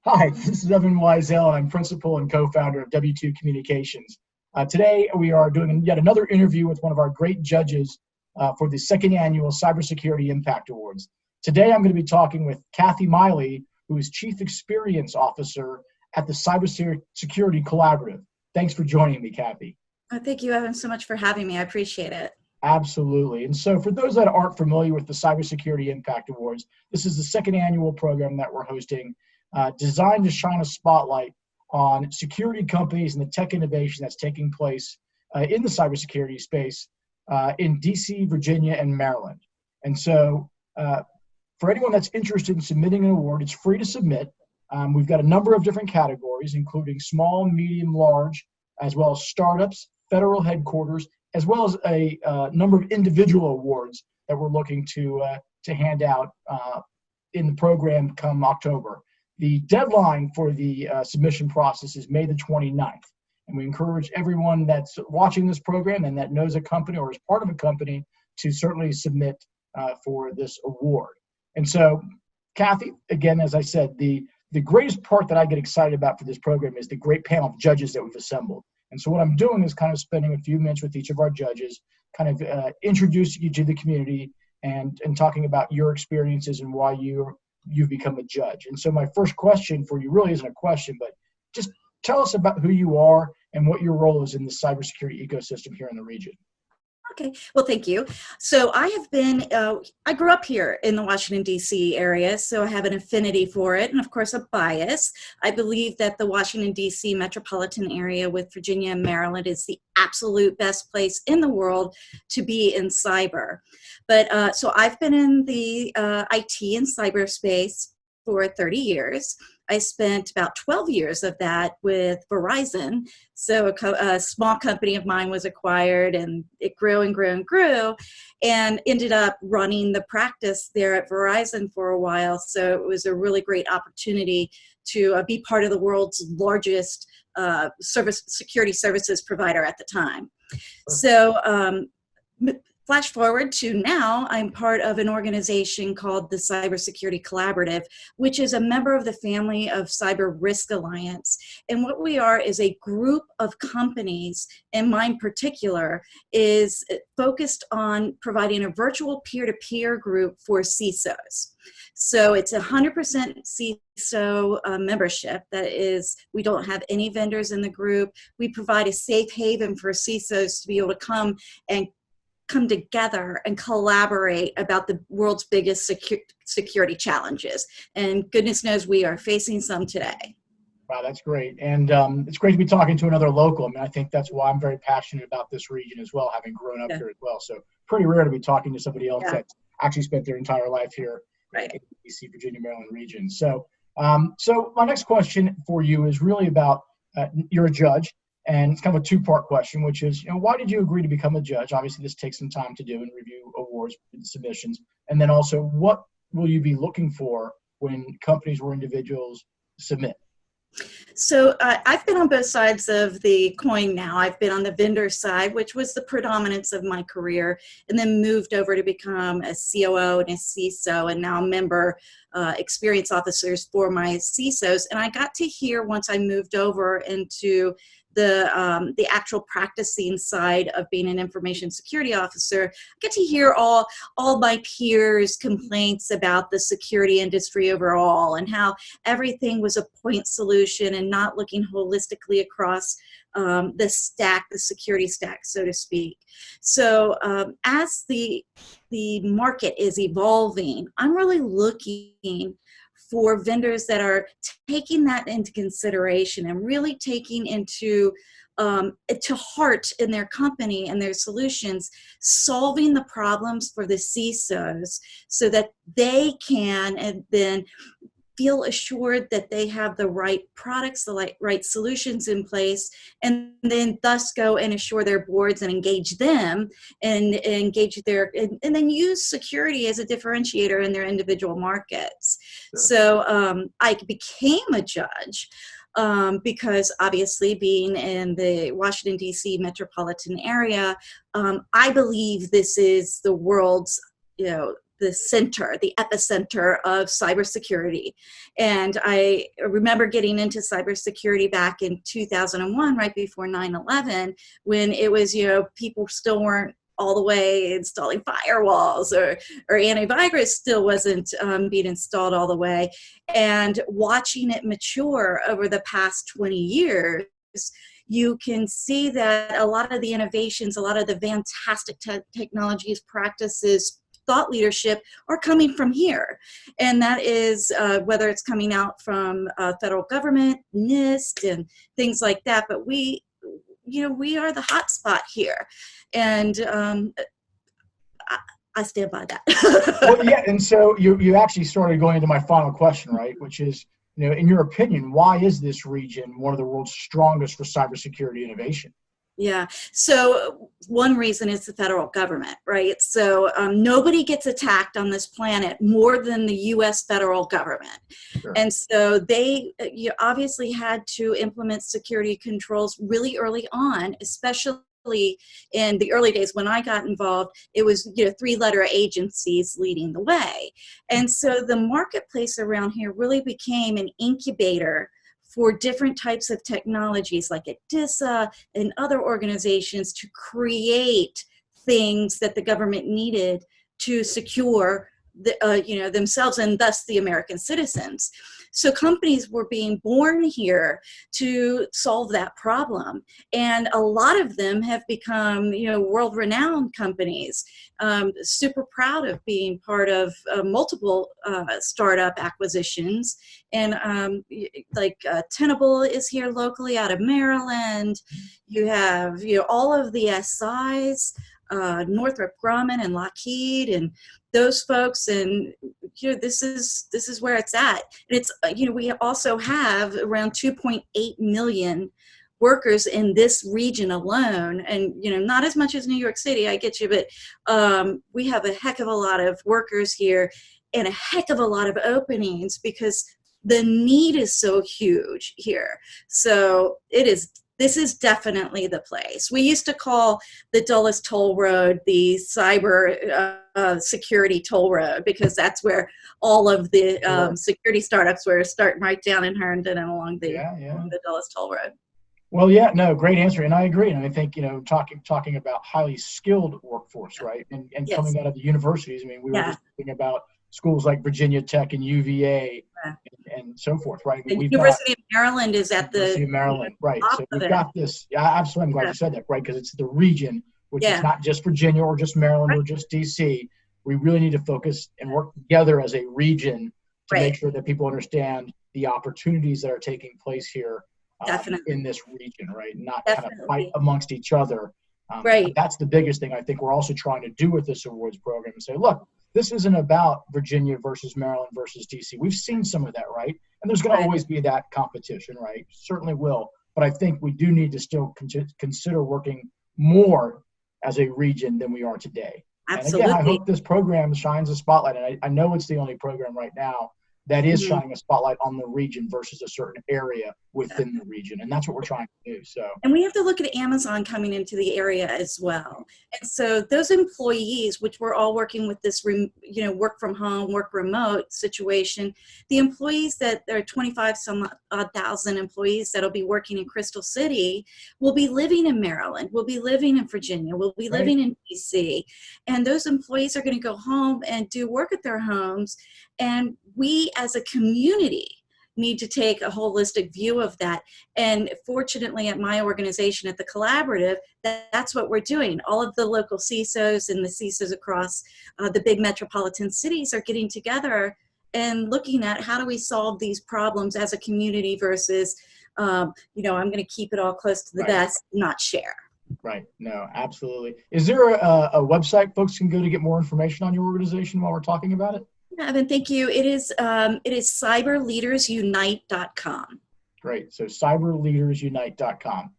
Hi, this is Evan Weisel, and I'm principal and co-founder of W2 Communications. Today, we are doing yet another interview with one of our great judges for the second annual Cybersecurity Impact Awards. Today, I'm going to be talking with Kathie Miley, who is Chief Experience Officer at the Cybersecurity Collaborative. Thanks for joining me, Kathie. Thank you, Evan, so much for having me. I appreciate it. Absolutely. And so for those that aren't familiar with the Cybersecurity Impact Awards, this is the second annual program that we're hosting, designed to shine a spotlight on security companies and the tech innovation that's taking place in the cybersecurity space in DC, Virginia, and Maryland. And so for anyone that's interested in submitting an award, it's free to submit. We've got a number of different categories, including small, medium, large, as well as startups, federal headquarters, as well as a number of individual awards that we're looking to hand out in the program come October. The deadline for the submission process is May the 29th, and we encourage everyone that's watching this program and that knows a company or is part of a company to certainly submit for this award. And so, Kathie, again, as I said, the greatest part that I get excited about for this program is the great panel of judges that we've assembled. And so what I'm doing is kind of spending a few minutes with each of our judges, kind of introducing you to the community and talking about your experiences and why you've become a judge. And so my first question for you really isn't a question, but just tell us about who you are and what your role is in the cybersecurity ecosystem here in the region. Okay, well, thank you. So I have been, I grew up here in the Washington, D.C. area, so I have an affinity for it, and of course a bias. I believe that the Washington, D.C. metropolitan area with Virginia and Maryland is the absolute best place in the world to be in cyber. But so I've been in the IT and cyberspace for 30 years. I spent about 12 years of that with Verizon. So a small company of mine was acquired, and it grew and grew and grew, and ended up running the practice there at Verizon for a while. So it was a really great opportunity to be part of the world's largest security services provider at the time. So flash forward to now, I'm part of an organization called the Cybersecurity Collaborative, which is a member of the family of Cyber Risk Alliance. And what we are is a group of companies, and mine particular is focused on providing a virtual peer-to-peer group for CISOs. So it's 100% CISO membership. That is, we don't have any vendors in the group. We provide a safe haven for CISOs to be able to come together and collaborate about the world's biggest security challenges. And goodness knows we are facing some today. Wow, that's great. And it's great to be talking to another local. I mean, I think that's why I'm very passionate about this region as well, having grown up here as well. So pretty rare to be talking to somebody else that's actually spent their entire life here in the DC, Virginia, Maryland region. So, so my next question for you is really about, you're a judge. And it's kind of a two-part question, which is, why did you agree to become a judge? Obviously, this takes some time to do and review awards and submissions. And then also, what will you be looking for when companies or individuals submit? So I've been on both sides of the coin now. I've been on the vendor side, which was the predominance of my career, and then moved over to become a COO and a CISO, and now member experience officers for my CISOs. And I got to hear, once I moved over into the actual practicing side of being an information security officer, I get to hear all my peers' complaints about the security industry overall, and how everything was a point solution and not looking holistically across the stack, the security stack, so to speak. So as the market is evolving, I'm really looking for vendors that are taking that into consideration and really taking into to heart in their company and their solutions, solving the problems for the CISOs so that they can and then feel assured that they have the right products, the right solutions in place, and then thus go and assure their boards and engage them and engage and then use security as a differentiator in their individual markets. Sure. So I became a judge because obviously being in the Washington, D.C. metropolitan area, I believe this is the world's center, the epicenter of cybersecurity. And I remember getting into cybersecurity back in 2001, right before 9/11, when it was, people still weren't all the way installing firewalls, or antivirus still wasn't being installed all the way. And watching it mature over the past 20 years, you can see that a lot of the innovations, a lot of the fantastic technologies, practices, thought leadership are coming from here. And that is whether it's coming out from federal government, NIST, and things like that. But we are the hot spot here. And I stand by that. Well, yeah, and so you actually started going into my final question, right? Which is, in your opinion, why is this region one of the world's strongest for cybersecurity innovation? Yeah. So one reason is the federal government, right? So nobody gets attacked on this planet more than the U.S. federal government. Sure. And so they obviously had to implement security controls really early on, especially in the early days when I got involved. It was 3-letter agencies leading the way. And so the marketplace around here really became an incubator for different types of technologies like at DISA and other organizations to create things that the government needed to secure themselves and thus the American citizens. So companies were being born here to solve that problem. And a lot of them have become, world-renowned companies. Super proud of being part of multiple startup acquisitions. And Tenable is here locally out of Maryland. You have, all of the SIs, Northrop Grumman and Lockheed and those folks, and this is where it's at. And it's we also have around 2.8 million workers in this region alone, and not as much as New York City, I get you, but we have a heck of a lot of workers here and a heck of a lot of openings because the need is so huge here. So this is definitely the place. We used to call the Dulles Toll Road the cyber security toll road because that's where all of the security startups were starting right down in Herndon and along the Dulles Toll Road. Well, yeah, no, great answer, and I agree. And I think talking about highly skilled workforce, right, and yes, coming out of the universities. I mean, we were just thinking about schools like Virginia Tech and UVA and so forth, right? The University of Maryland is at the University of Maryland, right? So we've got this. Yeah, absolutely. I'm glad you said that, right? Because it's the region, which is not just Virginia or just Maryland or just DC. We really need to focus and work together as a region to make sure that people understand the opportunities that are taking place here in this region, right? Not kind of fight amongst each other. That's the biggest thing I think we're also trying to do with this awards program and say, look, this isn't about Virginia versus Maryland versus DC. We've seen some of that, right? And there's going to always be that competition, right? Certainly will. But I think we do need to still consider working more as a region than we are today. Absolutely. And again, I hope this program shines a spotlight. And I know it's the only program right now that is shining a spotlight on the region versus a certain area within the region. And that's what we're trying to do. So, and we have to look at Amazon coming into the area as well. And so those employees, which we're all working with this, work from home, work remote situation, the employees that there are 25 some odd thousand employees that'll be working in Crystal City will be living in Maryland, will be living in Virginia, will be living in DC. And those employees are going to go home and do work at their homes. And we as a community need to take a holistic view of that. And fortunately at my organization at the Collaborative, that's what we're doing. All of the local CISOs and the CISOs across the big metropolitan cities are getting together and looking at how do we solve these problems as a community versus, I'm going to keep it all close to the vest, not share. Right. No, absolutely. Is there a website folks can go to get more information on your organization while we're talking about it? Evan, thank you. It is cyberleadersunite.com. Great. So cyberleadersunite.com.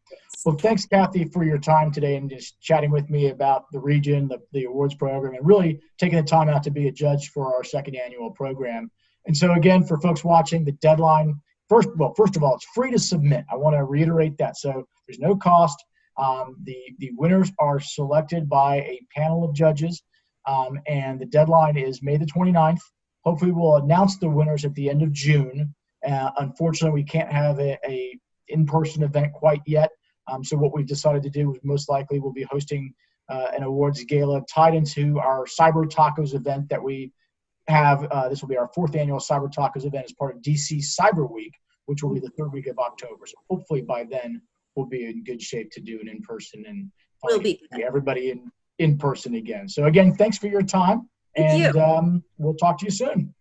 Well, thanks, Kathie, for your time today and just chatting with me about the region, the awards program, and really taking the time out to be a judge for our second annual program. And so again, for folks watching, the deadline, first of all, it's free to submit. I want to reiterate that. So there's no cost. The winners are selected by a panel of judges. And the deadline is May the 29th. Hopefully we'll announce the winners at the end of June. Unfortunately, we can't have a in-person event quite yet. So what we've decided to do is most likely we'll be hosting an awards gala tied into our Cyber Tacos event that we have. This will be our 4th annual Cyber Tacos event as part of DC Cyber Week, which will be the 3rd week of October. So hopefully by then we'll be in good shape to do an in-person and finally get everybody in person again. So again, thanks for your time, and we'll talk to you soon.